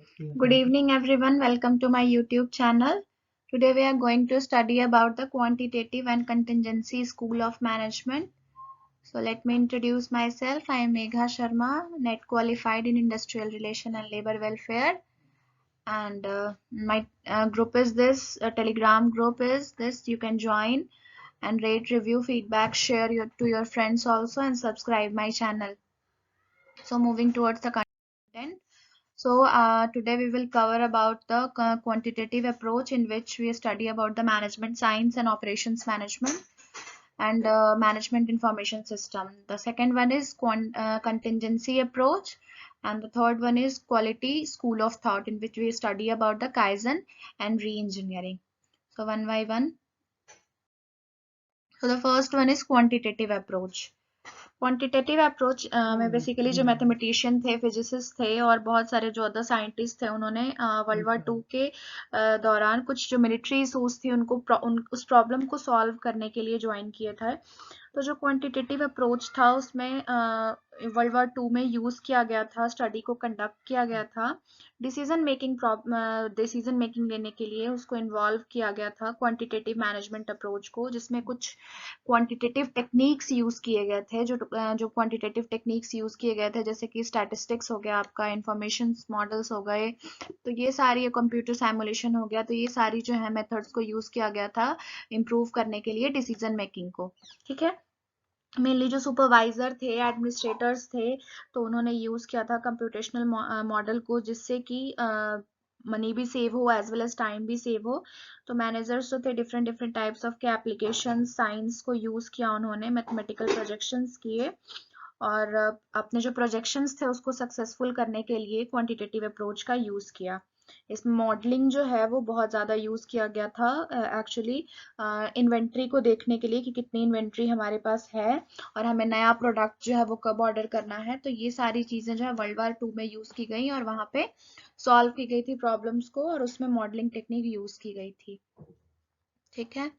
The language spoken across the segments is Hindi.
Good evening everyone, welcome to my YouTube channel. Today we are going to study about the Quantitative and Contingency School of Management. So let me introduce myself. I am Megha Sharma, NET qualified in Industrial Relation and Labor Welfare. And my group is this, Telegram group is this. You can join and rate, review, feedback, share to your friends also, and subscribe my channel. So moving towards the content. So today we will cover about the quantitative approach in which we study about the management science and operations management and management information system. The second one is contingency approach, and the third one is quality school of thought in which we study about the Kaizen and re-engineering. So one by one. So the first one is quantitative approach. Quantitative approach में बेसिकली जो मैथमेटिशियन थे, फिजिसिस्ट थे और बहुत सारे जो अदर साइंटिस्ट थे, उन्होंने वर्ल्ड वार 2 के दौरान कुछ जो मिलिट्री इशूज थी उनको उस प्रॉब्लम को सॉल्व करने के लिए ज्वाइन किए थे. तो जो क्वांटिटेटिव अप्रोच था उसमें वर्ल्ड वार 2 में यूज किया गया था, स्टडी को कंडक्ट किया गया था, डिसीजन मेकिंग लेने के लिए उसको इन्वॉल्व किया गया था क्वांटिटेटिव मैनेजमेंट अप्रोच को, जिसमें कुछ क्वांटिटेटिव टेक्निक्स यूज किए गए थे. जो क्वांटिटेटिव टेक्निक्स यूज किए गए थे जैसे कि स्टैटिस्टिक्स हो गया, आपका इंफॉर्मेशन मॉडल्स हो गए, तो ये सारी कंप्यूटर सिमुलेशन हो गया, तो ये सारी जो है मेथड्स को यूज किया गया था इम्प्रूव करने के लिए डिसीजन मेकिंग को. ठीक है. मेनली जो सुपरवाइजर थे, एडमिनिस्ट्रेटर्स थे, तो उन्होंने यूज किया था कंप्यूटेशनल मॉडल को, जिससे कि मनी भी सेव हो एज वेल एज टाइम भी सेव हो. तो मैनेजर्स जो थे डिफरेंट डिफरेंट टाइप्स ऑफ के एप्लीकेशन साइंस को यूज किया, उन्होंने मैथमेटिकल प्रोजेक्शंस किए और अपने जो प्रोजेक्शंस थे उसको सक्सेसफुल करने के लिए क्वांटिटेटिव अप्रोच का यूज किया. इसमें मॉडलिंग जो है वो बहुत ज़्यादा यूज़ किया गया था एक्चुअली इन्वेंट्री को देखने के लिए कि कितनी इन्वेंट्री हमारे पास है और हमें नया प्रोडक्ट जो है वो कब ऑर्डर करना है. तो ये सारी चीज़ें जो है वर्ल्ड वार 2 में यूज़ की गई और वहाँ पे सॉल्व की गई थी प्रॉब्लम्स को, और उसमें मॉडलिंग टेक्निक यूज़ की गई थी. ठीक है.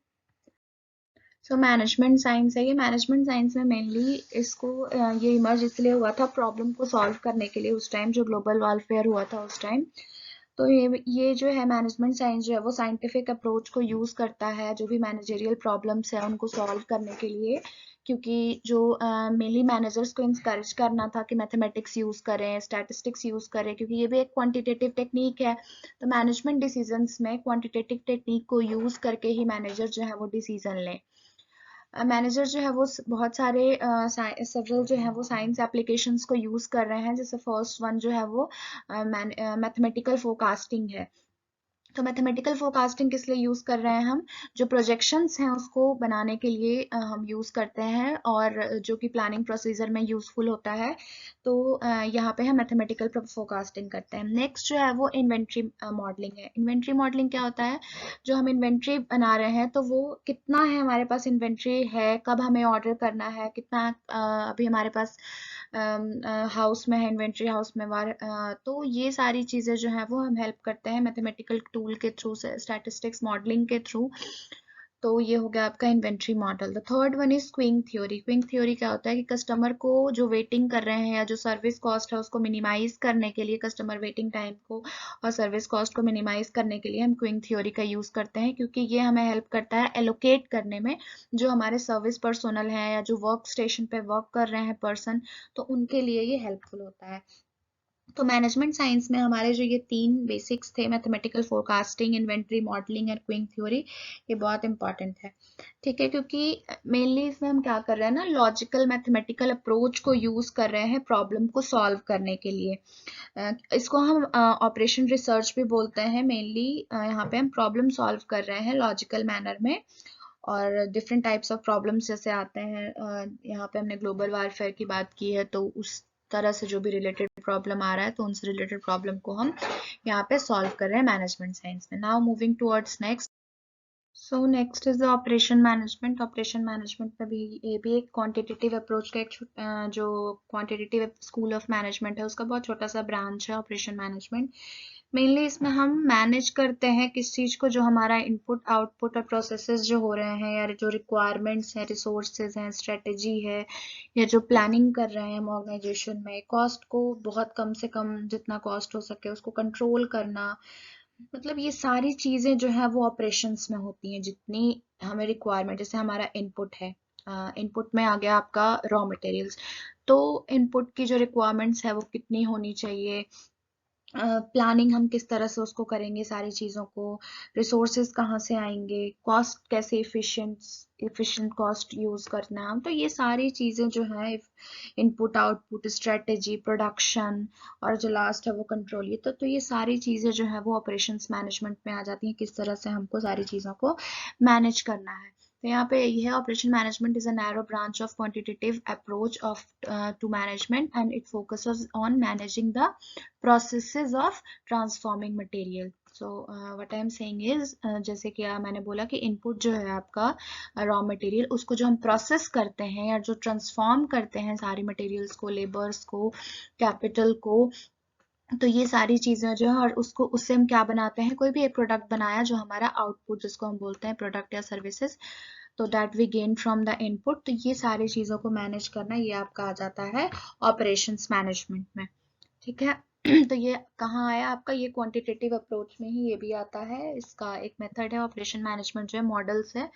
सो मैनेजमेंट साइंस है ये. मैनेजमेंट साइंस में मेनली इसको ये इमर्ज इसलिए हुआ था प्रॉब्लम को सॉल्व करने के लिए, उस टाइम जो ग्लोबल वॉरफेयर हुआ था उस टाइम. तो ये जो है मैनेजमेंट साइंस जो है वो साइंटिफिक अप्रोच को यूज करता है जो भी मैनेजरियल प्रॉब्लम्स है उनको सॉल्व करने के लिए, क्योंकि जो मेनली मैनेजर्स को इंकरेज करना था कि मैथमेटिक्स यूज करें, स्टैटिस्टिक्स यूज करें, क्योंकि ये भी एक क्वांटिटेटिव टेक्निक है. तो मैनेजमेंट डिसीजंस में क्वांटिटेटिव टेक्निक को यूज करके ही मैनेजर जो है वो डिसीजन लें. मैनेजर जो है वो बहुत सारे सेवरल जो है वो साइंस एप्लीकेशंस को यूज़ कर रहे हैं. जैसे फर्स्ट वन जो है वो मैथमेटिकल फोरकास्टिंग है. तो मैथमेटिकल फोरकास्टिंग किस लिए यूज़ कर रहे हैं हम? जो प्रोजेक्शंस हैं उसको बनाने के लिए हम यूज़ करते हैं, और जो कि प्लानिंग प्रोसीजर में यूज़फुल होता है. तो यहाँ पे हम मैथमेटिकल फोरकास्टिंग करते हैं. नेक्स्ट जो है वो इन्वेंट्री मॉडलिंग है. इन्वेंट्री मॉडलिंग क्या होता है? जो हम इन्वेंट्री बना रहे हैं तो वो कितना है हमारे पास इन्वेंट्री है, कब हमें ऑर्डर करना है, कितना अभी हमारे पास हाउस में है, इन्वेंट्री हाउस में तो ये सारी चीज़ें जो है वो हम हेल्प करते हैं मैथमेटिकल टूल के थ्रू, स्टैटिस्टिक्स मॉडलिंग के थ्रू. तो ये हो गया आपका inventory model. The third one is Qing theory. Qing theory क्या होता है कि कस्टमर को जो वेटिंग कर रहे हैं या जो सर्विस कॉस्ट है उसको मिनिमाइज करने के लिए, कस्टमर वेटिंग टाइम को और सर्विस कॉस्ट को मिनिमाइज करने के लिए हम क्विंग थ्योरी का यूज करते हैं, क्योंकि ये हमें हेल्प करता है एलोकेट करने में. जो हमारे सर्विस पर्सोनल है या जो वर्क स्टेशन पे वर्क कर रहे हैं पर्सन, तो उनके लिए ये हेल्पफुल होता है. तो मैनेजमेंट साइंस में हमारे जो ये 3 बेसिक्स थे, मैथमेटिकल फोरकास्टिंग, इन्वेंट्री मॉडलिंग और क्विंग थ्योरी, ये बहुत इंपॉर्टेंट है. ठीक है, क्योंकि मेनली इसमें हम क्या कर रहे हैं ना, लॉजिकल मैथमेटिकल अप्रोच को यूज कर रहे हैं प्रॉब्लम को सॉल्व करने के लिए. इसको हम ऑपरेशन रिसर्च भी बोलते हैं. मेनली यहाँ पे हम प्रॉब्लम सॉल्व कर रहे हैं लॉजिकल मैनर में, और डिफरेंट टाइप्स ऑफ प्रॉब्लम्स जैसे आते हैं. यहाँ पे हमने ग्लोबल वारफेयर की बात की है, तो उस तरह से जो भी रिलेटेड प्रॉब्लम आ रहा है तो उनसे रिलेटेड प्रॉब्लम को हम यहाँ पे सॉल्व कर रहे हैं मैनेजमेंट साइंस में. Now moving towards next. So next is the operation management. Operation management में भी ये भी एक क्वांटिटेटिव अप्रोच का जो क्वांटिटेटिव स्कूल ऑफ मैनेजमेंट है उसका बहुत छोटा सा ब्रांच है ऑपरेशन मैनेजमेंट। मेनली इसमें हम मैनेज करते हैं किस चीज को, जो हमारा इनपुट आउटपुट और प्रोसेसेस जो हो रहे हैं, या जो रिक्वायरमेंट्स हैं, रिसोर्सेज हैं, स्ट्रेटेजी है, या जो प्लानिंग कर रहे हैं हम ऑर्गेनाइजेशन में, कॉस्ट को बहुत कम से कम जितना कॉस्ट हो सके उसको कंट्रोल करना। मतलब ये सारी चीजें जो है वो ऑपरेशंस में होती हैं। जितनी हमें रिक्वायरमेंट, जैसे हमारा इनपुट है, इनपुट में आ गया आपका रॉ मटेरियल्स, तो इनपुट की जो रिक्वायरमेंट्स है वो कितनी होनी चाहिए, प्लानिंग हम किस तरह से उसको करेंगे सारी चीज़ों को, रिसोर्सेज कहाँ से आएंगे, कॉस्ट कैसे इफिशिएंट कॉस्ट यूज़ करना है, तो ये सारी चीज़ें जो है इनपुट आउटपुट स्ट्रेटेजी प्रोडक्शन और जो लास्ट है वो कंट्रोल, ये तो ये सारी चीज़ें जो है वो ऑपरेशंस मैनेजमेंट में आ जाती हैं, किस तरह से हमको सारी चीज़ों को मैनेज करना है। तो यहाँ पे ये है, operation management is a narrow branch of quantitative approach of to management and it focuses on managing the processes of transforming material. So what I am saying is जैसे कि मैंने बोला कि इनपुट जो है आपका रॉ मटेरियल, उसको जो हम प्रोसेस करते हैं या जो ट्रांसफॉर्म करते हैं सारी मटेरियल्स को, लेबर्स को, कैपिटल को, तो ये सारी चीजें जो है, और उसको उससे हम क्या बनाते हैं, कोई भी एक प्रोडक्ट बनाया जो हमारा आउटपुट जिसको हम बोलते हैं प्रोडक्ट या सर्विसेज, तो that we gain from the input, तो ये सारी चीजों को मैनेज करना ये आपका आ जाता है ऑपरेशंस मैनेजमेंट में। ठीक है। तो ये कहाँ आया आपका, ये क्वांटिटेटिव अप्रोच में ही ये भी आता है। इसका एक मेथड है ऑपरेशन मैनेजमेंट जो है, मॉडल्स है।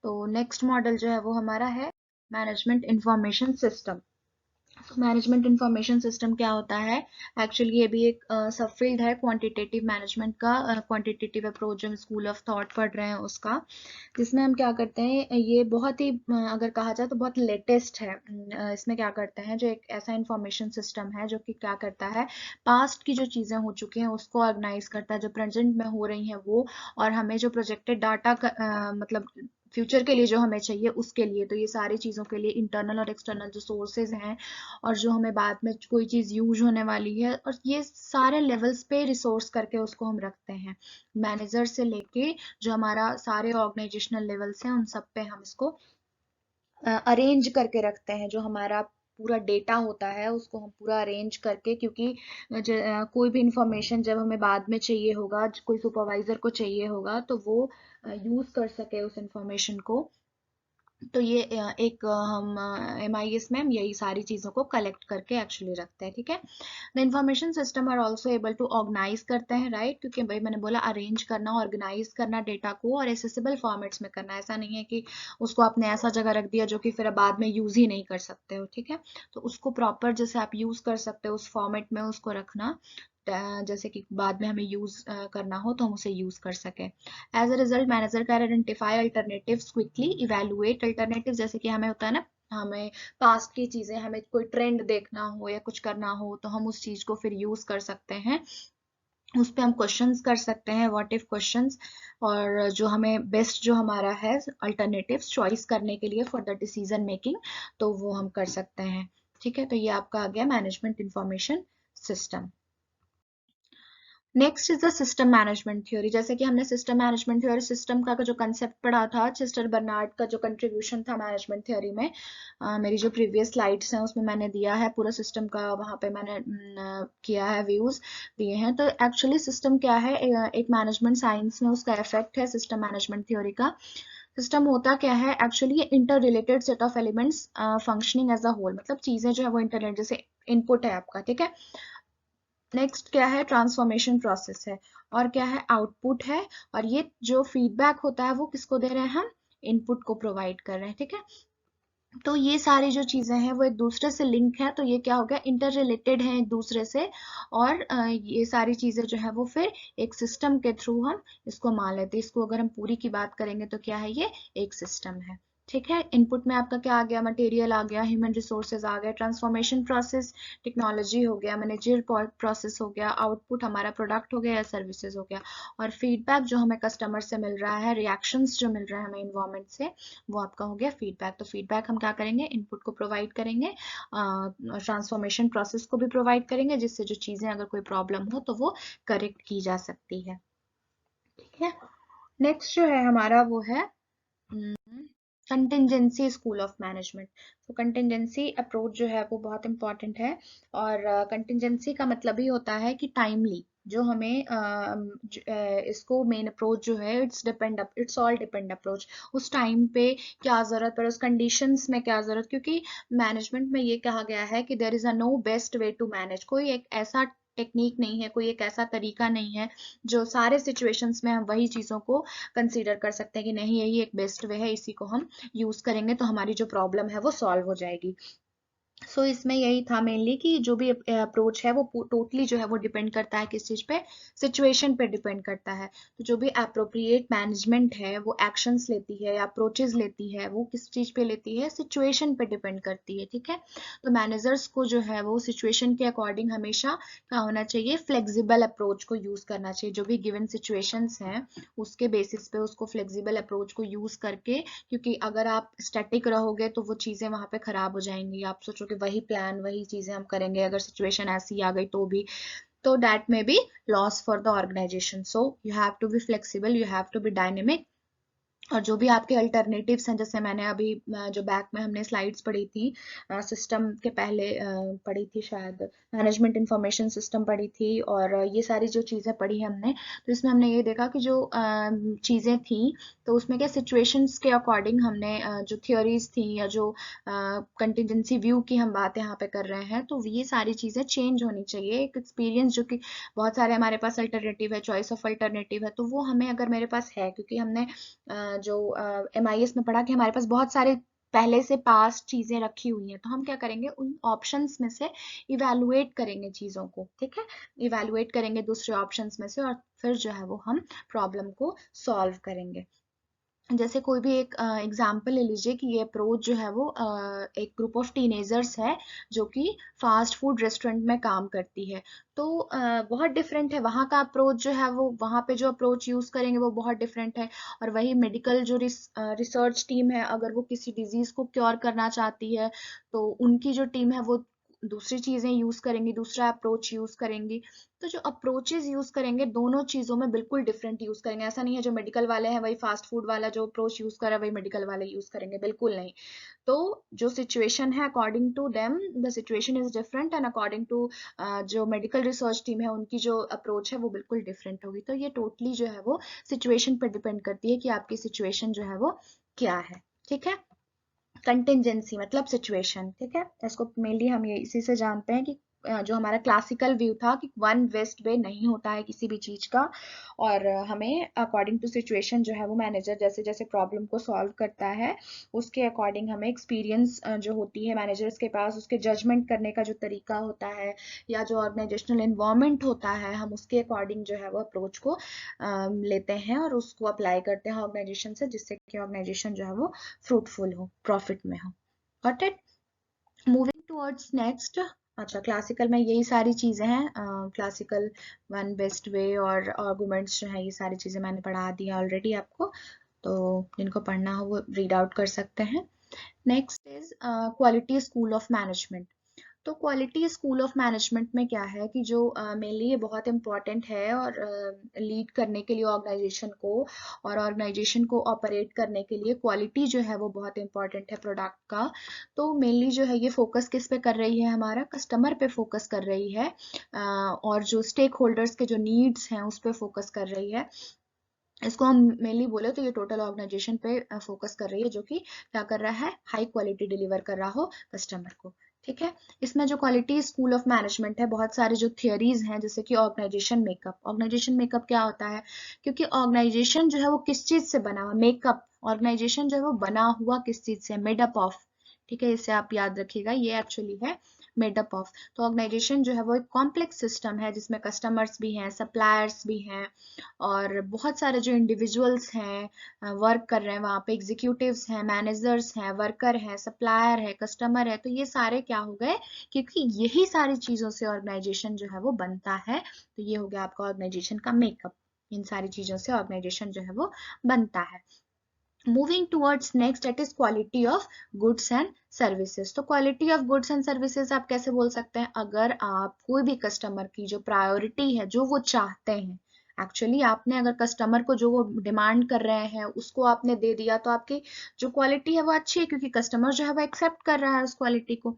तो नेक्स्ट मॉडल जो है वो हमारा है management information system. Management information system क्या होता है, एक्चुअली ये भी एक सब फील्ड है क्वांटिटेटिव मैनेजमेंट का, क्वांटिटेटिव अप्रोच जो हम स्कूल ऑफ थॉट पढ़ रहे हैं उसका, जिसमें हम क्या करते हैं, ये बहुत ही अगर कहा जाए तो बहुत लेटेस्ट है। इसमें क्या करते हैं, जो एक ऐसा इंफॉर्मेशन सिस्टम है जो कि क्या करता है, पास्ट की जो चीज़ें हो चुकी हैं उसको ऑर्गेनाइज करता है, जो प्रेजेंट में हो रही हैं वो, और हमें जो प्रोजेक्टेड डाटा मतलब फ्यूचर के लिए जो हमें चाहिए उसके लिए, तो ये सारी चीज़ों के लिए इंटरनल और एक्सटर्नल जो सोर्सेज हैं, और जो हमें बाद में कोई चीज़ यूज होने वाली है, और ये सारे लेवल्स पे रिसोर्स करके उसको हम रखते हैं, मैनेजर से लेके जो हमारा सारे ऑर्गेनाइजेशनल लेवल्स हैं उन सब पे हम इसको अरेंज करके रखते हैं। जो हमारा पूरा डेटा होता है उसको हम पूरा अरेंज करके, क्योंकि कोई भी इंफॉर्मेशन जब हमें बाद में चाहिए होगा, कोई सुपरवाइजर को चाहिए होगा, तो वो यूज कर सके उस इंफॉर्मेशन को, तो ये एक हम MIS में हम यही सारी चीज़ों को कलेक्ट करके एक्चुअली रखते हैं। ठीक है। The information system are also able to organize करते हैं, राइट, क्योंकि भाई मैंने बोला अरेंज करना, ऑर्गेनाइज करना डेटा को, और एसेसिबल फॉर्मेट्स में करना। ऐसा नहीं है कि उसको आपने ऐसा जगह रख दिया जो कि फिर बाद में यूज ही नहीं कर सकते हो। ठीक है। तो उसको प्रॉपर जैसे आप यूज कर सकते हो उस फॉर्मेट में उसको रखना, जैसे कि बाद में हमें यूज करना हो तो हम उसे यूज कर सके। As a result manager can identify alternatives quickly, evaluate alternative, जैसे कि हमें होता है ना, हमें पास्ट की चीजें, हमें कोई ट्रेंड देखना हो या कुछ करना हो तो हम उस चीज को फिर यूज कर सकते हैं, उस पर हम क्वेश्चंस कर सकते हैं, व्हाट इफ क्वेश्चंस, और जो हमें बेस्ट जो हमारा है अल्टरनेटिव्स चॉइस करने के लिए फॉर द डिसीजन मेकिंग, तो वो हम कर सकते हैं। ठीक है। तो ये आपका आ गया management information system. Next is the system management theory. जैसे कि हमने सिस्टम मैनेजमेंट थ्योरी, सिस्टम का जो कंसेप्ट पढ़ा था, चेस्टर बर्नार्ड का जो कंट्रीब्यूशन था मैनेजमेंट थ्योरी में, मेरी जो प्रीवियस स्लाइड्स हैं उसमें मैंने दिया है पूरा सिस्टम का, वहाँ पे मैंने किया है, व्यूज दिए हैं। तो एक्चुअली सिस्टम क्या है, एक मैनेजमेंट साइंस में उसका इफेक्ट है सिस्टम मैनेजमेंट थ्योरी का। सिस्टम होता क्या है, एक्चुअली ये inter related set of elements functioning as a whole, मतलब चीजें जो है वो इंटरनेट, जैसे इनपुट है आपका, ठीक है, नेक्स्ट क्या है, ट्रांसफॉर्मेशन प्रोसेस है, और क्या है, आउटपुट है, और ये जो फीडबैक होता है वो किसको दे रहे हैं, हम इनपुट को प्रोवाइड कर रहे हैं। ठीक है। तो ये सारी जो चीजें हैं वो एक दूसरे से लिंक है, तो ये क्या हो गया, इंटर रिलेटेड है एक दूसरे से, और ये सारी चीजें जो है वो फिर एक सिस्टम के थ्रू हम इसको मान लेते हैं। इसको अगर हम पूरी की बात करेंगे तो क्या है, ये एक सिस्टम है। ठीक है। इनपुट में आपका क्या आ गया, मटेरियल आ गया, ह्यूमन रिसोर्सेज आ गया, ट्रांसफॉर्मेशन प्रोसेस टेक्नोलॉजी हो गया, मैनेजर प्रोसेस हो गया, आउटपुट हमारा प्रोडक्ट हो गया या सर्विसेज हो गया, और फीडबैक जो हमें कस्टमर से मिल रहा है, रिएक्शंस जो मिल रहे हैं हमें इन्वायरमेंट से, वो आपका हो गया फीडबैक। तो फीडबैक हम क्या करेंगे, इनपुट को प्रोवाइड करेंगे, ट्रांसफॉर्मेशन प्रोसेस को भी प्रोवाइड करेंगे, जिससे जो चीज़ें अगर कोई प्रॉब्लम हो तो वो करेक्ट की जा सकती है। ठीक है। नेक्स्ट जो है हमारा वो है कंटिजेंसी स्कूल ऑफ मैनेजमेंट। तो कंटिजेंसी अप्रोच जो है वो बहुत इंपॉर्टेंट है, और कंटिजेंसी का मतलब ही होता है कि टाइमली जो हमें इसको मेन अप्रोच जो है इट्स ऑल डिपेंड अप्रोच, उस टाइम पे क्या जरूरत पड़े, उस कंडीशंस में क्या जरूरत, क्योंकि मैनेजमेंट में ये कहा गया है कि there is a no best way to manage, कोई एक ऐसा टेक्निक नहीं है, कोई एक ऐसा तरीका नहीं है जो सारे सिचुएशंस में हम वही चीजों को कंसीडर कर सकते हैं कि नहीं यही एक बेस्ट वे है, इसी को हम यूज करेंगे तो हमारी जो प्रॉब्लम है वो सॉल्व हो जाएगी। इसमें यही था मेनली कि जो भी अप्रोच है वो टोटली जो है वो डिपेंड करता है किस चीज पे, सिचुएशन पे डिपेंड करता है। तो जो भी अप्रोप्रिएट मैनेजमेंट है वो एक्शंस लेती है या अप्रोचेस लेती है वो किस चीज पे लेती है, सिचुएशन पे डिपेंड करती है, ठीक है। तो मैनेजर्स को जो है वो सिचुएशन के अकॉर्डिंग हमेशा क्या होना चाहिए, फ्लेक्सिबल अप्रोच को यूज करना चाहिए, जो भी गिवन सिचुएशंस हैं उसके बेसिस पे उसको फ्लेक्सिबल अप्रोच को यूज करके, क्योंकि अगर आप स्टैटिक रहोगे तो वो चीजें वहां पे खराब हो जाएंगी, आप सोचो कि वही प्लान वही चीजें हम करेंगे, अगर सिचुएशन ऐसी आ गई तो भी, तो that may be loss for the organization. So you have to be flexible, you have to be dynamic. और जो भी आपके अल्टरनेटिव्स हैं, जैसे मैंने अभी जो बैक में हमने स्लाइड्स पढ़ी थी, सिस्टम के पहले पढ़ी थी शायद, मैनेजमेंट इंफॉर्मेशन सिस्टम पढ़ी थी, और ये सारी जो चीज़ें पढ़ी हमने, तो इसमें हमने ये देखा कि जो चीज़ें थी तो उसमें क्या सिचुएशंस के अकॉर्डिंग हमने जो थियोरीज थी या जो कंटिजेंसी व्यू की हम बात यहाँ पे कर रहे हैं, तो ये सारी चीज़ें चेंज होनी चाहिए। एक एक्सपीरियंस जो कि बहुत सारे हमारे पास अल्टरनेटिव है, चॉइस ऑफ अल्टरनेटिव है, तो वो हमें अगर मेरे पास है, क्योंकि हमने जो MIS में पढ़ा कि हमारे पास बहुत सारे पहले से पास चीजें रखी हुई हैं, तो हम क्या करेंगे उन ऑप्शंस में से इवेलुएट करेंगे चीजों को, ठीक है, इवेलुएट करेंगे दूसरे ऑप्शंस में से, और फिर जो है वो हम प्रॉब्लम को सॉल्व करेंगे। जैसे कोई भी एक एग्जाम्पल ले लीजिए कि ये अप्रोच जो है वो एक ग्रुप ऑफ टीनेजर्स है जो कि फास्ट फूड रेस्टोरेंट में काम करती है। तो बहुत डिफरेंट है वहाँ का अप्रोच जो है वो, वहाँ पे जो अप्रोच यूज करेंगे वो बहुत डिफरेंट है। और वही मेडिकल जो रिसर्च टीम है, अगर वो किसी डिजीज को क्योर करना चाहती है तो उनकी जो टीम है वो दूसरी चीजें यूज करेंगी, दूसरा अप्रोच यूज करेंगी। तो जो अप्रोचेस यूज करेंगे दोनों चीजों में बिल्कुल डिफरेंट यूज करेंगे, ऐसा नहीं है जो मेडिकल वाले हैं वही फास्ट फूड वाला जो अप्रोच यूज कर रहा है वही मेडिकल वाले यूज करेंगे, बिल्कुल नहीं। तो जो सिचुएशन है according to them the situation is different, and according to जो मेडिकल रिसर्च टीम है उनकी जो अप्रोच है वो बिल्कुल डिफरेंट होगी। तो ये टोटली जो है वो सिचुएशन पर डिपेंड करती है कि आपकी सिचुएशन जो है वो क्या है, ठीक है। कंटिजेंसी मतलब सिचुएशन, ठीक है। इसको मेनली हम ये इसी से जानते हैं कि जो हमारा क्लासिकल व्यू था कि वन बेस्ट वे नहीं होता है किसी भी चीज का, और हमें अकॉर्डिंग टू सिचुएशन जो है वो मैनेजर जैसे जैसे प्रॉब्लम को सॉल्व करता है उसके अकॉर्डिंग हमें एक्सपीरियंस जो होती है मैनेजर्स के पास, उसके जजमेंट करने का जो तरीका होता है या जो ऑर्गेनाइजेशनल इन्वायरमेंट होता है, हम उसके अकॉर्डिंग जो है वो अप्रोच को लेते हैं और उसको अप्लाई करते हैं ऑर्गेनाइजेशन से, जिससे कि ऑर्गेनाइजेशन जो है वो फ्रूटफुल हो, प्रॉफिट में हो। Got it. Moving towards next. अच्छा, क्लासिकल में यही सारी चीजें हैं, क्लासिकल वन बेस्ट वे और आर्गुमेंट्स जो है ये सारी चीजें मैंने पढ़ा दी ऑलरेडी आपको, तो जिनको पढ़ना हो वो रीड आउट कर सकते हैं। Next is quality school of management. तो क्वालिटी स्कूल ऑफ मैनेजमेंट में क्या है कि जो मेनली ये बहुत इंपॉर्टेंट है और लीड करने के लिए ऑर्गेनाइजेशन को, और ऑर्गेनाइजेशन को ऑपरेट करने के लिए क्वालिटी जो है वो बहुत इंपॉर्टेंट है प्रोडक्ट का। तो मेनली जो है ये फोकस किस पे कर रही है, हमारा कस्टमर पे फोकस कर रही है, और जो स्टेक होल्डर्स के जो नीड्स हैं उस पे फोकस कर रही है। इसको हम मेनली बोले तो ये टोटल ऑर्गेनाइजेशन पे फोकस कर रही है, जो कि क्या कर रहा है, हाई क्वालिटी डिलीवर कर रहा हो कस्टमर को, ठीक है। इसमें जो क्वालिटी स्कूल ऑफ मैनेजमेंट है, बहुत सारे जो थियरीज हैं, जैसे कि ऑर्गेनाइजेशन मेकअप क्या होता है, क्योंकि ऑर्गेनाइजेशन जो है वो किस चीज से बना हुआ, मेकअप ऑर्गेनाइजेशन जो है वो बना हुआ किस चीज से, मेड अप ऑफ, ठीक है, इसे आप याद रखिएगा, ये एक्चुअली है मेड अप ऑफ। तो ऑर्गेनाइजेशन जो है वो एक कॉम्प्लेक्स सिस्टम है जिसमें कस्टमर्स भी हैं, सप्लायर्स भी हैं, और बहुत सारे जो इंडिविजुअल्स हैं वर्क कर रहे हैं वहाँ पे, एग्जीक्यूटिव्स हैं, मैनेजर्स हैं, वर्कर हैं, सप्लायर है, कस्टमर है, तो ये सारे क्या हो गए, क्योंकि यही सारी चीजों से ऑर्गेनाइजेशन जो है वो बनता है। तो ये हो गया आपका ऑर्गेनाइजेशन का मेकअप, इन सारी चीजों से ऑर्गेनाइजेशन जो है वो बनता है। Moving towards next, that is quality of goods and services. तो quality of goods and services आप कैसे बोल सकते हैं, अगर आप कोई भी कस्टमर की जो प्रायोरिटी है, जो वो चाहते हैं, एक्चुअली आपने अगर कस्टमर को जो वो डिमांड कर रहे हैं उसको आपने दे दिया तो आपकी जो क्वालिटी है वो अच्छी है, क्योंकि कस्टमर जो है वो एक्सेप्ट कर रहा है उस क्वालिटी को।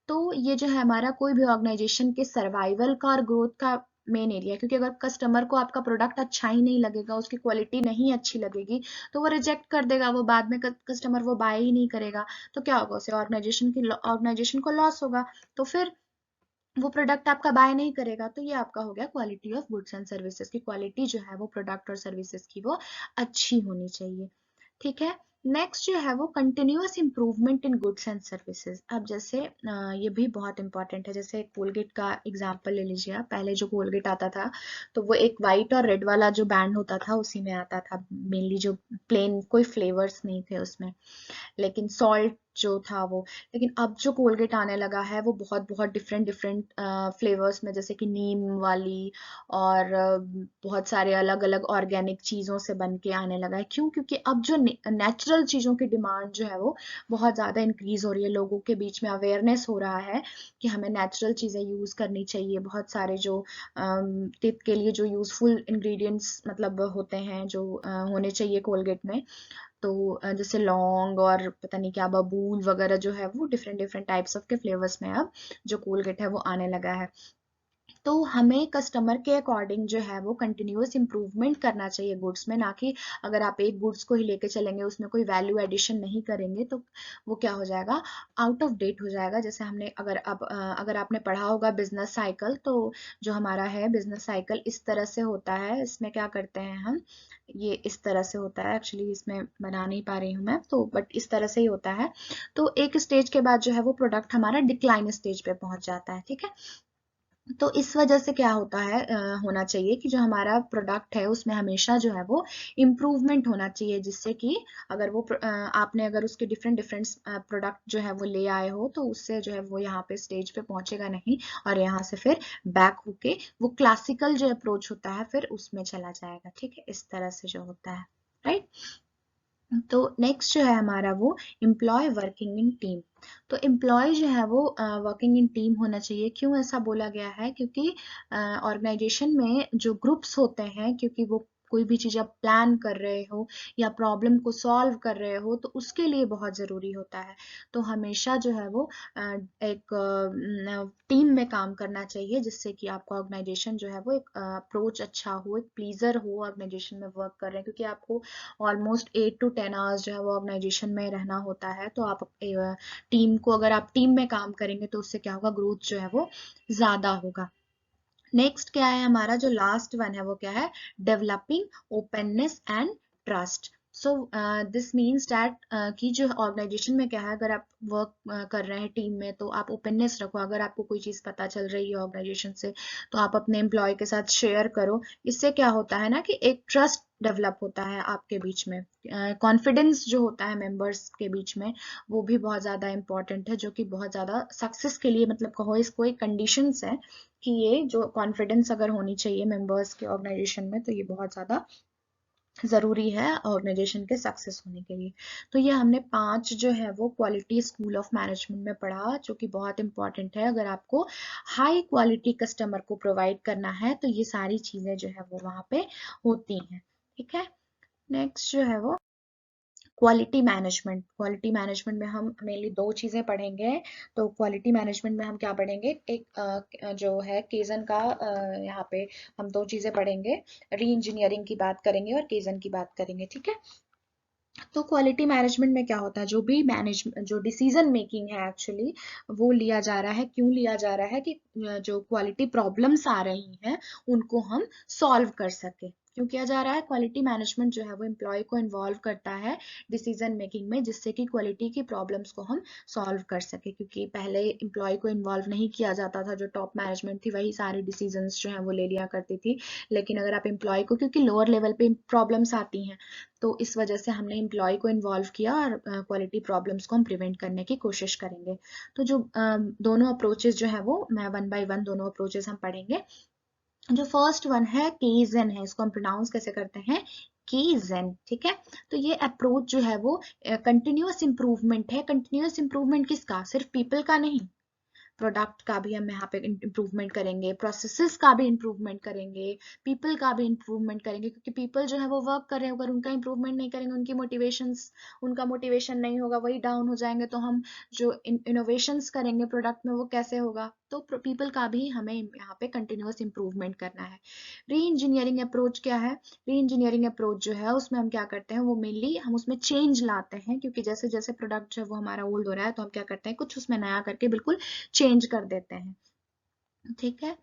तो ये जो है हमारा कोई भी ऑर्गेनाइजेशन के सर्वाइवल का और ग्रोथ का मेन एरिया है, क्योंकि अगर कस्टमर को आपका प्रोडक्ट अच्छा ही नहीं लगेगा, उसकी क्वालिटी नहीं अच्छी लगेगी, तो वो रिजेक्ट कर देगा, वो बाद में कस्टमर वो बाय ही नहीं करेगा। तो क्या होगा, उसे ऑर्गेनाइजेशन को लॉस होगा। तो फिर वो प्रोडक्ट आपका बाय नहीं करेगा। तो ये आपका हो गया quality of goods and services की क्वालिटी जो है वो प्रोडक्ट और सर्विसेज की वो अच्छी होनी चाहिए। ठीक है। नेक्स्ट जो है वो continuous improvement in goods and services. अब जैसे ये भी बहुत इंपॉर्टेंट है, जैसे कोलगेट का एग्जांपल ले लीजिए आप। पहले जो कोलगेट आता था तो वो एक वाइट और रेड वाला जो बैंड होता था उसी में आता था मेनली, जो प्लेन कोई फ्लेवर्स नहीं थे उसमें, लेकिन सॉल्ट जो था वो। लेकिन अब जो कोलगेट आने लगा है वो बहुत बहुत डिफरेंट डिफरेंट फ्लेवर्स में, जैसे कि नीम वाली और बहुत सारे अलग अलग ऑर्गेनिक चीज़ों से बन के आने लगा है। क्यों? क्योंकि अब जो नेचुरल चीज़ों की डिमांड जो है वो बहुत ज़्यादा इंक्रीज हो रही है, लोगों के बीच में अवेयरनेस हो रहा है कि हमें नेचुरल चीज़ें यूज़ करनी चाहिए। बहुत सारे जो टिप के लिए जो यूज़फुल इंग्रेडिएंट्स मतलब होते हैं जो होने चाहिए कोलगेट में, तो जैसे लौंग और पता नहीं क्या बबूल वगैरह जो है वो डिफरेंट डिफरेंट टाइप्स ऑफ के फ्लेवर्स में अब जो कोलगेट है वो आने लगा है। तो हमें कस्टमर के अकॉर्डिंग जो है वो कंटिन्यूअस इंप्रूवमेंट करना चाहिए गुड्स में, ना कि अगर आप एक गुड्स को ही लेके चलेंगे उसमें कोई वैल्यू एडिशन नहीं करेंगे तो वो क्या हो जाएगा, आउट ऑफ डेट हो जाएगा। जैसे हमने अगर आपने पढ़ा होगा बिजनेस साइकिल, तो जो हमारा है बिजनेस साइकिल इस तरह से होता है। इसमें क्या करते हैं हम, ये इस तरह से होता है, एक्चुअली इसमें बना नहीं पा रही हूँ मैं तो, बट इस तरह से ही होता है। तो एक स्टेज के बाद जो है वो प्रोडक्ट हमारा डिक्लाइन स्टेज पे पहुंच जाता है। ठीक है। तो इस वजह से क्या होता है, होना चाहिए कि जो हमारा प्रोडक्ट है उसमें हमेशा जो है वो इम्प्रूवमेंट होना चाहिए, जिससे कि अगर वो आपने अगर उसके डिफरेंट डिफरेंट प्रोडक्ट जो है वो ले आए हो तो उससे जो है वो यहाँ पे स्टेज पे पहुंचेगा नहीं, और यहाँ से फिर बैक होके वो क्लासिकल जो अप्रोच होता है फिर उसमें चला जाएगा। ठीक है, इस तरह से जो होता है। राइट। तो नेक्स्ट जो है हमारा वो एम्प्लॉय वर्किंग इन टीम। तो एम्प्लॉय जो है वो वर्किंग इन टीम होना चाहिए। क्यों ऐसा बोला गया है? क्योंकि ऑर्गेनाइजेशन में जो ग्रुप्स होते हैं, क्योंकि वो कोई भी चीज आप प्लान कर रहे हो या प्रॉब्लम को सॉल्व कर रहे हो तो उसके लिए बहुत जरूरी होता है। तो हमेशा जो है वो एक टीम में काम करना चाहिए, जिससे कि आपका ऑर्गेनाइजेशन जो है वो एक अप्रोच अच्छा हो, एक प्लीजर हो ऑर्गेनाइजेशन में वर्क कर रहे हैं, क्योंकि आपको ऑलमोस्ट 8 to 10 आवर्स जो है वो ऑर्गेनाइजेशन में रहना होता है। तो आप टीम को, अगर आप टीम में काम करेंगे तो उससे क्या होगा, ग्रोथ जो है वो ज्यादा होगा। नेक्स्ट क्या है हमारा जो लास्ट वन है वो क्या है, developing openness and trust. So this means that कि जो ऑर्गेनाइजेशन में क्या है, अगर आप वर्क कर रहे हैं टीम में तो आप ओपननेस रखो। अगर आपको कोई चीज़ पता चल रही है ऑर्गेनाइजेशन से तो आप अपने एम्प्लॉय के साथ शेयर करो। इससे क्या होता है ना कि एक ट्रस्ट डेवलप होता है आपके बीच में, कॉन्फिडेंस जो होता है मेंबर्स के बीच में, वो भी बहुत ज़्यादा इंपॉर्टेंट है, जो कि बहुत ज़्यादा सक्सेस के लिए मतलब कहो इसको एक कंडीशंस है कि ये जो कॉन्फिडेंस अगर होनी चाहिए मेंबर्स के ऑर्गेनाइजेशन में तो ये बहुत ज़्यादा ज़रूरी है ऑर्गेनाइजेशन के सक्सेस होने के लिए। तो ये हमने 5 जो है वो क्वालिटी स्कूल ऑफ मैनेजमेंट में पढ़ा, जो कि बहुत इंपॉर्टेंट है। अगर आपको हाई क्वालिटी कस्टमर को प्रोवाइड करना है तो ये सारी चीज़ें जो है वो वहाँ पे होती हैं। ठीक है। नेक्स्ट जो है वो क्वालिटी मैनेजमेंट में हम मेनली 2 चीजें पढ़ेंगे। तो क्वालिटी मैनेजमेंट में हम क्या पढ़ेंगे, एक जो है केजन का यहाँ पे हम 2 चीजें पढ़ेंगे, री इंजीनियरिंग की बात करेंगे और केजन की बात करेंगे। ठीक है। तो क्वालिटी मैनेजमेंट में क्या होता है, जो भी मैनेज जो डिसीजन मेकिंग है एक्चुअली वो लिया जा रहा है। क्यों लिया जा रहा है? कि जो क्वालिटी प्रॉब्लम्स आ रही हैं उनको हम सॉल्व कर सके। क्यों किया जा रहा है? क्वालिटी मैनेजमेंट जो है वो एम्प्लॉय को इन्वॉल्व करता है डिसीजन मेकिंग में, जिससे कि क्वालिटी की प्रॉब्लम्स को हम सॉल्व कर सके। क्योंकि पहले एम्प्लॉय को इन्वॉल्व नहीं किया जाता था, जो टॉप मैनेजमेंट थी वही सारे डिसीजंस जो है वो ले लिया करती थी। लेकिन अगर आप एम्प्लॉय को, क्योंकि लोअर लेवल पे प्रॉब्लम्स आती हैं, तो इस वजह से हमने एम्प्लॉय को इन्वॉल्व किया और क्वालिटी प्रॉब्लम्स को हम प्रिवेंट करने की कोशिश करेंगे। तो जो दोनों अप्रोचेस जो है वो मैं 1 by 1 दोनों अप्रोचेस हम पढ़ेंगे। जो फर्स्ट वन है केजन है, इसको हम प्रोनाउंस कैसे करते हैं, केजन। ठीक है। तो ये अप्रोच जो है वो कंटिन्यूअस इंप्रूवमेंट है। कंटिन्यूअस इंप्रूवमेंट किसका? सिर्फ पीपल का नहीं, प्रोडक्ट का भी हम यहाँ पे इम्प्रूवमेंट करेंगे, प्रोसेसेस का भी इम्प्रूवमेंट करेंगे, पीपल का भी इम्प्रूवमेंट करेंगे, क्योंकि पीपल जो है वो वर्क कर रहे हैं, अगर उनका इम्प्रूवमेंट नहीं करेंगे, उनका मोटिवेशन नहीं होगा, वही डाउन हो जाएंगे, तो हम जो इनोवेशंस करेंगे प्रोडक्ट में वो कैसे होगा। तो पीपल का भी हमें यहाँ पे कंटिन्यूअस इम्प्रूवमेंट करना है। री इंजीनियरिंग अप्रोच क्या है? री इंजीनियरिंग अप्रोच जो है उसमें हम क्या करते हैं, वो मेनली हम उसमें चेंज लाते हैं, क्योंकि जैसे जैसे प्रोडक्ट जो है वो हमारा ओल्ड हो रहा है, तो हम क्या करते हैं, कुछ उसमें नया करके बिल्कुल चेंज कर देते हैं। ठीक है।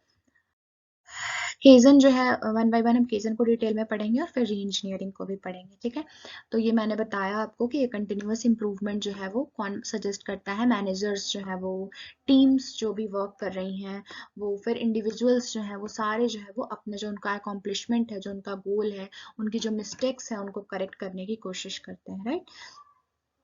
केजन जो है, वन बाय वन हम केजन को डिटेल में पढ़ेंगे और फिर री इंजीनियरिंग को भी पढ़ेंगे। ठीक है। तो ये मैंने बताया आपको कि ये कंटिन्यूअस इंप्रूवमेंट जो है वो कौन सजेस्ट करता है, मैनेजर्स जो है वो, टीम्स जो भी वर्क कर रही हैं वो, फिर इंडिविजुअल्स जो है वो सारे जो है वो अपने जो उनका अकॉम्प्लिशमेंट है, जो उनका गोल है, उनकी जो मिस्टेक्स है उनको करेक्ट करने की कोशिश करते हैं। राइट।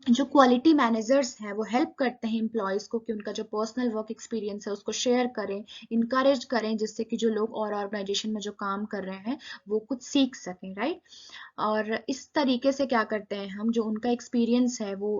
जो क्वालिटी मैनेजर्स हैं वो हेल्प करते हैं एम्प्लॉयज को कि उनका जो पर्सनल वर्क एक्सपीरियंस है उसको शेयर करें, इनकरेज करें, जिससे कि जो लोग और ऑर्गेनाइजेशन में जो काम कर रहे हैं वो कुछ सीख सकें। राइट। और इस तरीके से क्या करते हैं हम, जो उनका एक्सपीरियंस है वो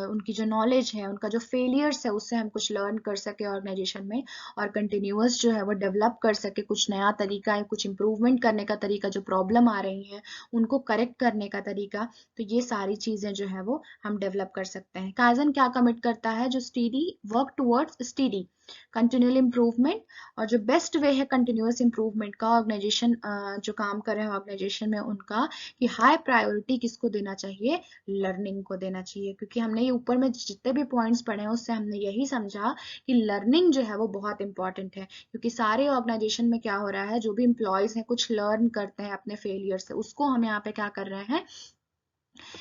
उनकी जो नॉलेज है, उनका जो फेलियर्स है, उससे हम कुछ लर्न कर सके ऑर्गेनाइजेशन में, और कंटिन्यूअस जो है वो डेवलप कर सके कुछ नया तरीका है, कुछ इंप्रूवमेंट करने का तरीका, जो प्रॉब्लम आ रही है उनको करेक्ट करने का तरीका। तो ये सारी चीजें जो है वो हम डेवलप कर सकते हैं। काइजन क्या कमिट करता है, जो steady work towards steady continual improvement, और जो बेस्ट वे है कंटिन्यूअस इंप्रूवमेंट का, ऑर्गेनाइजेशन जो काम कर रहे हैं ऑर्गेनाइजेशन में उनका, कि हाई प्रायोरिटी किसको देना चाहिए, लर्निंग को देना चाहिए। क्योंकि हमने ये ऊपर में जितने भी पॉइंट्स पढ़े हैं उससे हमने यही समझा कि लर्निंग जो है वो बहुत इंपॉर्टेंट है, क्योंकि सारे ऑर्गेनाइजेशन में क्या हो रहा है, जो भी इंप्लॉयज हैं कुछ लर्न करते हैं अपने फेलियर से, उसको हम यहाँ पे क्या कर रहे हैं,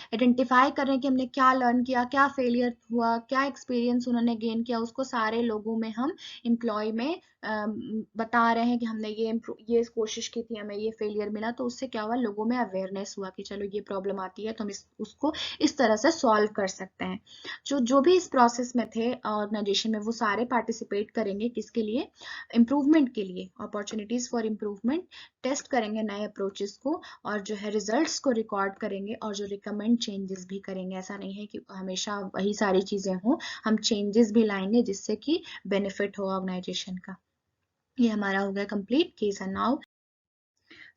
आइडेंटिफाई कर रहे हैं कि हमने क्या लर्न किया, क्या फेलियर हुआ, क्या एक्सपीरियंस उन्होंने गेन किया, उसको सारे लोगों में हम एम्प्लॉय में बता रहे हैं कि हमने ये कोशिश की थी, हमें ये फेलियर मिला, तो उससे क्या हुआ, लोगों में अवेयरनेस हुआ कि चलो ये प्रॉब्लम आती है तो हम उसको इस तरह से सॉल्व कर सकते हैं। जो भी इस प्रोसेस में थे ऑर्गेनाइजेशन में, वो सारे पार्टिसिपेट करेंगे किसके लिए, इम्प्रूवमेंट के लिए, अपॉर्चुनिटीज फॉर इम्प्रूवमेंट, टेस्ट करेंगे नए अप्रोचेस को, और जो है रिजल्ट्स को रिकॉर्ड करेंगे, और जो रिकमेंड चेंजेस भी करेंगे। ऐसा नहीं है कि हमेशा वही सारी चीजें हों, हम चेंजेस भी लाएंगे जिससे कि बेनिफिट हो ऑर्गेनाइजेशन का। ये हमारा हो गया कंप्लीट केस एंड नाउ।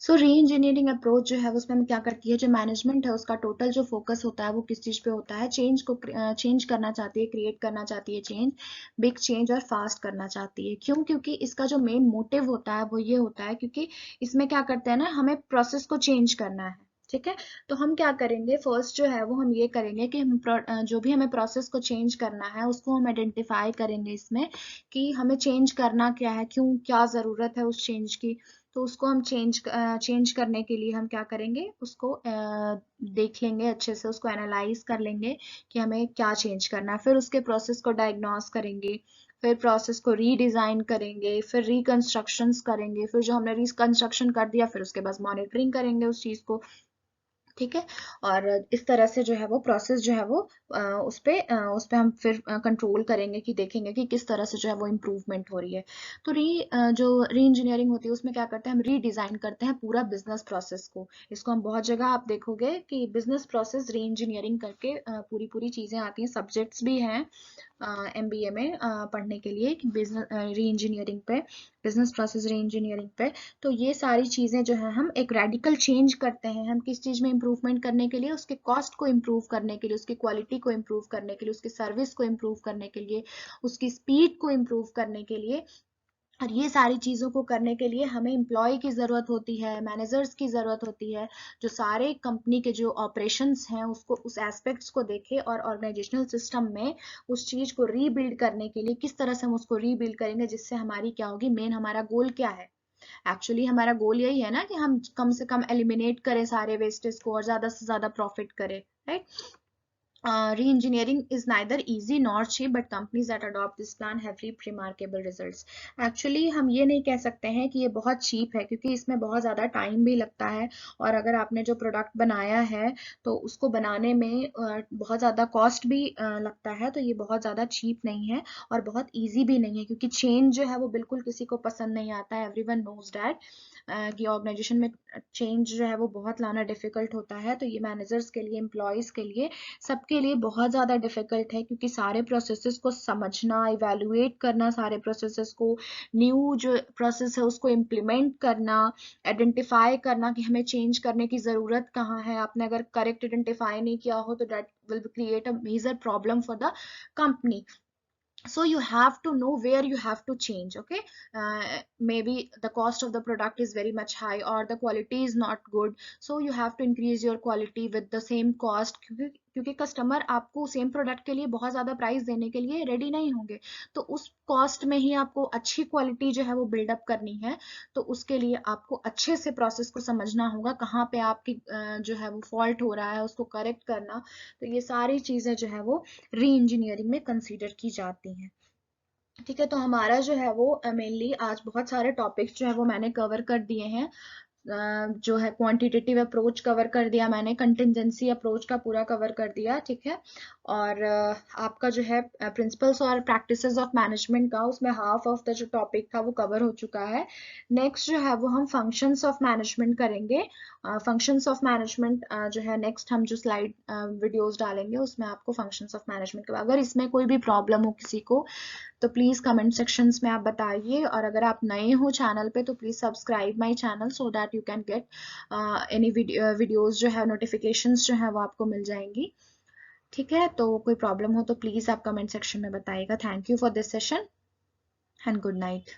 सो री इंजीनियरिंग अप्रोच जो है उसमें हम क्या करती है, जो मैनेजमेंट है उसका टोटल जो फोकस होता है वो किस चीज पे होता है, चेंज करना चाहती है, क्रिएट करना चाहती है चेंज, बिग चेंज, और फास्ट करना चाहती है। क्यों? क्योंकि इसका जो मेन मोटिव होता है वो ये होता है, क्योंकि इसमें क्या करते हैं ना, हमें प्रोसेस को चेंज करना है। ठीक है। तो हम क्या करेंगे, फर्स्ट जो है वो हम ये करेंगे कि हम जो भी हमें प्रोसेस को चेंज करना है उसको हम आइडेंटिफाई करेंगे इसमें, कि हमें चेंज करना क्या है, क्यों, क्या जरूरत है उस चेंज की। तो उसको हम चेंज करने के लिए हम क्या करेंगे, उसको देख लेंगे अच्छे से, उसको एनालाइज कर लेंगे कि हमें क्या चेंज करना है, फिर उसके प्रोसेस को डायग्नोस करेंगे, फिर प्रोसेस को रीडिजाइन करेंगे, फिर रिकंस्ट्रक्शंस करेंगे, फिर जो हमने रिकंस्ट्रक्शन कर दिया फिर उसके बाद मॉनिटरिंग करेंगे उस चीज को। ठीक है। और इस तरह से जो है वो प्रोसेस जो है वो उस पे हम फिर कंट्रोल करेंगे, कि देखेंगे कि किस तरह से जो है वो इम्प्रूवमेंट हो रही है। तो जो री इंजीनियरिंग होती है उसमें क्या करते हैं, हम रीडिजाइन करते हैं पूरा बिजनेस प्रोसेस को। इसको हम बहुत जगह आप देखोगे कि बिजनेस प्रोसेस री इंजीनियरिंग करके पूरी पूरी चीजें आती हैं, सब्जेक्ट्स भी हैं एमबीए में पढ़ने के लिए, कि बिजनेस री इंजीनियरिंग पे, बिजनेस प्रोसेस री इंजीनियरिंग पे। तो ये सारी चीजें जो है हम एक रेडिकल चेंज करते हैं, हम किस चीज में इंप्रूवमेंट करने के लिए, उसके कॉस्ट को इम्प्रूव करने के लिए, उसकी क्वालिटी को इम्प्रूव करने के लिए, उसकी सर्विस को इम्प्रूव करने के लिए, उसकी स्पीड को इम्प्रूव करने के लिए। और ये सारी चीजों को करने के लिए हमें एम्प्लॉय की जरूरत होती है, मैनेजर्स की जरूरत होती है, जो सारे कंपनी के जो ऑपरेशंस हैं उसको, उस एस्पेक्ट्स को देखे, और ऑर्गेनाइजेशनल सिस्टम में उस चीज को रीबिल्ड करने के लिए किस तरह से हम उसको रीबिल्ड करेंगे, जिससे हमारी क्या होगी, मेन हमारा गोल क्या है। एक्चुअली हमारा गोल यही है ना कि हम कम से कम एलिमिनेट करें सारे वेस्टेज को और ज्यादा से ज्यादा प्रॉफिट करें। Right. Re-engineering is neither easy nor cheap, but companies that adopt this plan have reaped remarkable results. Actually हम ये नहीं कह सकते हैं कि ये बहुत cheap है, क्योंकि इसमें बहुत ज़्यादा टाइम भी लगता है, और अगर आपने जो प्रोडक्ट बनाया है तो उसको बनाने में बहुत ज़्यादा कॉस्ट भी लगता है, तो ये बहुत ज़्यादा cheap नहीं है और बहुत easy भी नहीं है, क्योंकि चेंज जो है वो बिल्कुल किसी को पसंद नहीं आता है, everyone knows that. कि ऑर्गेनाइजेशन में चेंज जो है वो बहुत लाना डिफिकल्ट होता है, तो ये मैनेजर्स के लिए, एम्प्लॉयज़ के लिए, सबके लिए बहुत ज़्यादा डिफिकल्ट है, क्योंकि सारे प्रोसेसेस को समझना, इवेलुएट करना, सारे प्रोसेसेस को, न्यू जो प्रोसेस है उसको इम्प्लीमेंट करना, आइडेंटिफाई करना कि हमें चेंज करने की ज़रूरत कहाँ है। आपने अगर करेक्ट आइडेंटिफाई नहीं किया हो तो that will create a major problem for the company. So you have to know where you have to change. Okay, maybe the cost of the product is very much high or the quality is not good, so you have to increase your quality with the same cost, क्योंकि कस्टमर आपको सेम प्रोडक्ट के लिए बहुत ज़्यादा प्राइस देने के लिए रेडी नहीं होंगे, तो उस कॉस्ट में ही आपको अच्छी क्वालिटी जो है वो बिल्डअप करनी है। तो उसके लिए आपको अच्छे से प्रोसेस को समझना होगा, कहाँ पे आपकी जो है वो फॉल्ट हो रहा है, उसको करेक्ट करना। तो ये सारी चीज़ें जो है वो री इंजीनियरिंग में कंसीडर की जाती हैं। ठीक है, तो हमारा जो है वो मेनली आज बहुत सारे टॉपिक्स जो है वो मैंने कवर कर दिए हैं। जो है क्वांटिटेटिव अप्रोच कवर कर दिया मैंने, कंटिजेंसी अप्रोच का पूरा कवर कर दिया। ठीक है, और आपका जो है प्रिंसिपल्स और प्रैक्टिसेस ऑफ मैनेजमेंट का, उसमें हाफ ऑफ द जो टॉपिक था वो कवर हो चुका है। नेक्स्ट जो है वो हम फंक्शंस ऑफ मैनेजमेंट करेंगे। फंक्शंस ऑफ मैनेजमेंट जो है नेक्स्ट हम जो स्लाइड वीडियोस डालेंगे उसमें आपको फंक्शंस ऑफ मैनेजमेंट के, अगर इसमें कोई भी प्रॉब्लम हो किसी को तो प्लीज़ कमेंट सेक्शंस में आप बताइए, और अगर आप नए हो चैनल पे तो please subscribe my channel so that you can get any videos जो है, नोटिफिकेशंस जो है वो आपको मिल जाएंगी। ठीक है, तो कोई प्रॉब्लम हो तो प्लीज़ आप कमेंट सेक्शन में बताइएगा। Thank you for this session and good night.